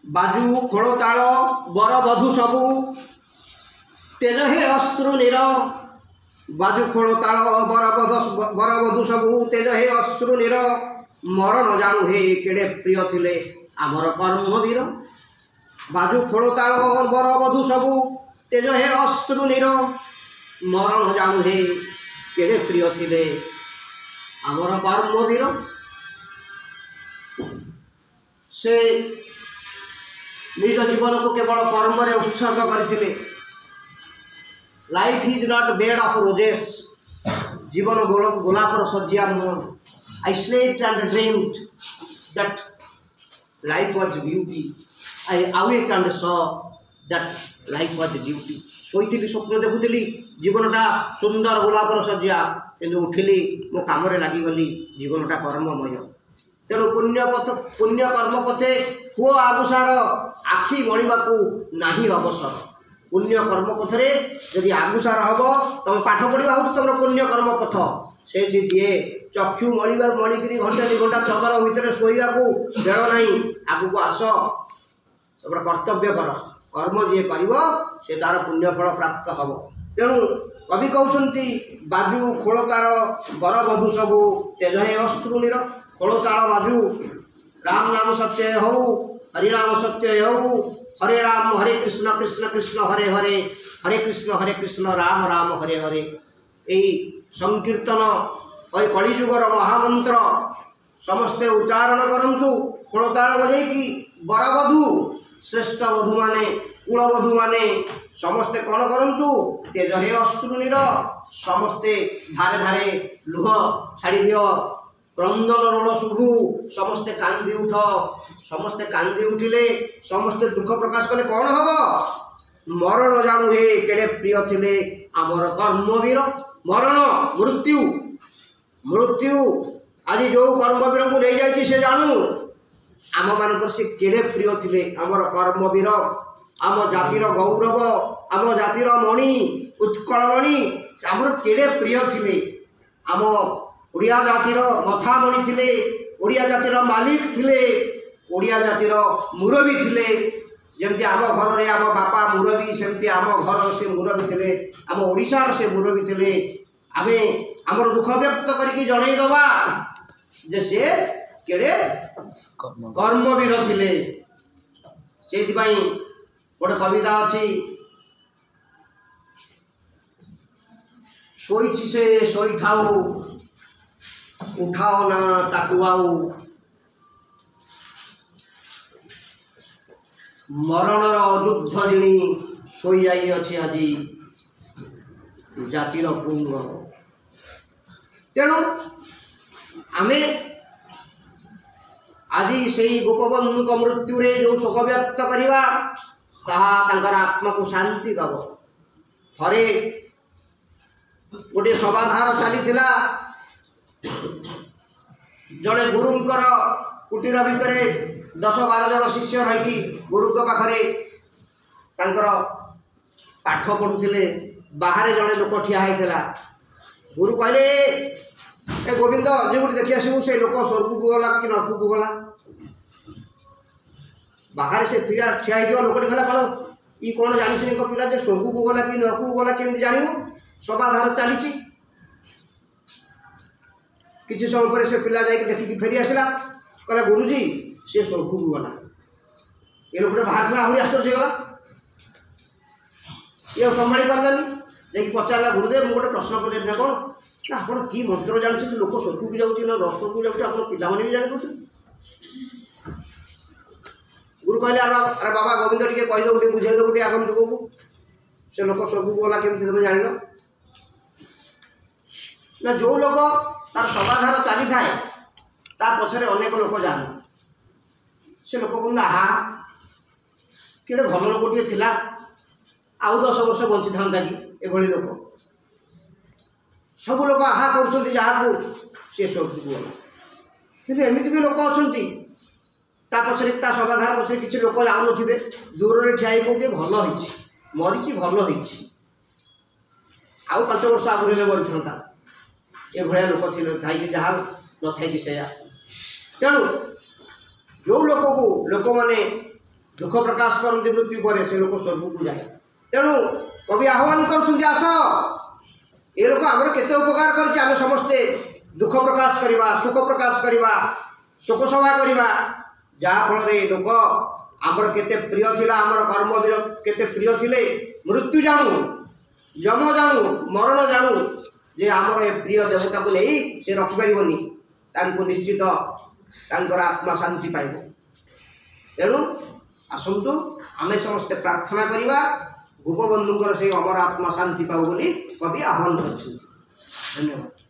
बाजू खोलताल बर बधू सबू तेज हे अश्रु नीर बाजू खोलताल बर बधू सबू तेज हे अश्रु नीर मरण जानू हे केड़े प्रिय थिले आमर कर्मवीर बाजू खोलताल बर बधू सबू तेज हे अश्रु नीर मरण जानू हे केड़े प्रिय थिले आमर कर्मवीर से निज जीवन को केवल कर्म रे उत्सर्ग करथिले। Life is not bed of roses जीवन गोलापर सज्जिया नुह I slept and dreamed that life was beauty I awoke and saw that life was beauty सोईथिली स्वप्न देखुथिली जीवनटा सुंदर गोलापर सज्जिया किंतु उठिली मो काम रे लागि गली जीवनटा कर्ममय तेणु पुण्य कर्म पथे हुओ आगुसार आखि मणिबाकू नाही अवसर पुण्य कर्म पथरे यदि आगुसार हम तुम पाठ पढ़ा हूँ तुम पुण्य कर्म पथ से दिए चक्षु मणिबा मणिकी घंटा 2 घंटा चदर भितर शोवा बेल ना आगू आस तुम कर्तव्य कर कर्म जी कर से तार पुण्यफल प्राप्त हम। तेणु कवि कहते बाजू खोलताल बर बधू सबू तेज हे अश्रुनीर खोलताल बाजू राम नाम सत्य हो हरिनाम सत्य हो हरे राम हरे कृष्ण कृष्ण कृष्ण हरे हरे हरे कृष्ण राम राम हरे हरे यही संकीर्तन और कलिजुगर महामंत्र समस्ते उच्चारण करंतु खोलताल बजेकी बरबधू श्रेष्ठ बधू माने कुलबधू माने समस्ते कौन करंतु तेज हे अश्रुनीर समस्ते धारे धारे लुह छाड़ी दियो क्रंदन रोल शुभु समस्ते कांदी उठ समस्ते कांदी उठिले समस्ते दुख प्रकाश कले कौन हम मरण जानू हे केड़े प्रिय थिले आमर कर्मवीर मरण मृत्यु मृत्यु आज जो कर्मवीर को नहीं जाइए से जानू आम मान से केड़े प्रिय थिले आमर कर्मवीर आम जातिर गौरव आम जातिर मणि उत्कल मणि आमर केड़े प्रिय थिले आम ओडिया जातिर मथामणि थिले ओडिया जातिर मालिक थिले ओडिया जातिर मुरबी थिले जमती आम घर रे आम बापा मुरबी सेमती आम घर से मुरबी थिले आम ओडिशार से मुरबी थिले आमे आमर दुख व्यक्त करके जणै दबा जे से केड़े कर्मवीर थिले। सेति पई गोटे कविता अछि सोईछि से सोई थाऊ उठाओ ना ताकू आऊ मरणर अरुद्ध जिणी शोई जाई अछि आजी जातिर पुंग। तेणु आमे आज से गोपबंधु मृत्यु रे जो शोक व्यक्त करिवा ताहा तांकर आत्मा को शांति दब। थरे गोटे सभाधार चलीथिला जड़े गुरुंकर कुटीर भितर 10-12 जन शिष्य रही गुरु पाखरे तांकर पाठ पढ़ुले बाहर जड़े लोक ठिया होता गुरु कहले ए गोविंद जो गोटे देखी आसबू से लोक स्वर्ग को गला कि नरक को गला बाहर से ठिया होता लोक कहला कौन ये कौन जानी पिला जे स्वर्ग को गला कि नरक को गला केमती जानू सभाधार चली किसी समय पर से पिला जाकि देखिकी फेरी आसला कहला गुरुजी सी स्वर्ग को गला ये लोक बाहर आहरी आश्चर्य गला ये संभाली पारानी जाकि पचारा गुरुदेव मुझे गोटे प्रश्न पचार ना कौन ना आप कि मंत्र जानते लोक स्वर्ग को जाऊँच ना रक्त को जाऊँच आप पाने भी जानी दे गुरु कहले अरे बाबा गोविंद टे कहीदेव टे बुझेदेव टे आगंतुक को से लोक स्वर्ग को गला केमती तुम जान ना जो लोग तार सभाधार चली थाए ता पछरे अनेक लोक जान से लोक कहूँ आहा कि भल लोकटे थिला आउ 10 वर्ष बंची था कि एभली लोक सब लोक आहा कर जहाँ सी स्वर्ग को गला कि एमती भी लोक अच्छा पछरे ता सभाधार पछरे किसी लोक जाऊन थे दूर से ठिया कहे भल होती मरीची भल होती आउ 5 वर्ष आगे मरी था ये भाया लोक थी जहाँ न थी से तेणु जो लोक को लोक मैंने दुख प्रकाश करते मृत्यु पर से लोक स्वर्ग को जाए। तेणु कवि आह्वान कर आस ये लोक आम केते उपकार कर समस्ते दुख प्रकाश करवा, शोक प्रकाश करवा, शोक सभा करवा, जहाँफल लोक आमर केते प्रिय थिला, आमर कर्मवीर केते प्रिय थिले, मृत्यु जानू, यम जानू, मरण जानू जे आमर ए प्रिय देवता को नहीं से रखिपारनी, तांको निश्चित तांकर आत्मा शांति पाइब। तेणु आसतु आमे समस्ते प्रार्थना करिबा गोपबंधुंकर से अमर आत्मा शांति पाऊ बोली कवि आह्वान कर। धन्यवाद।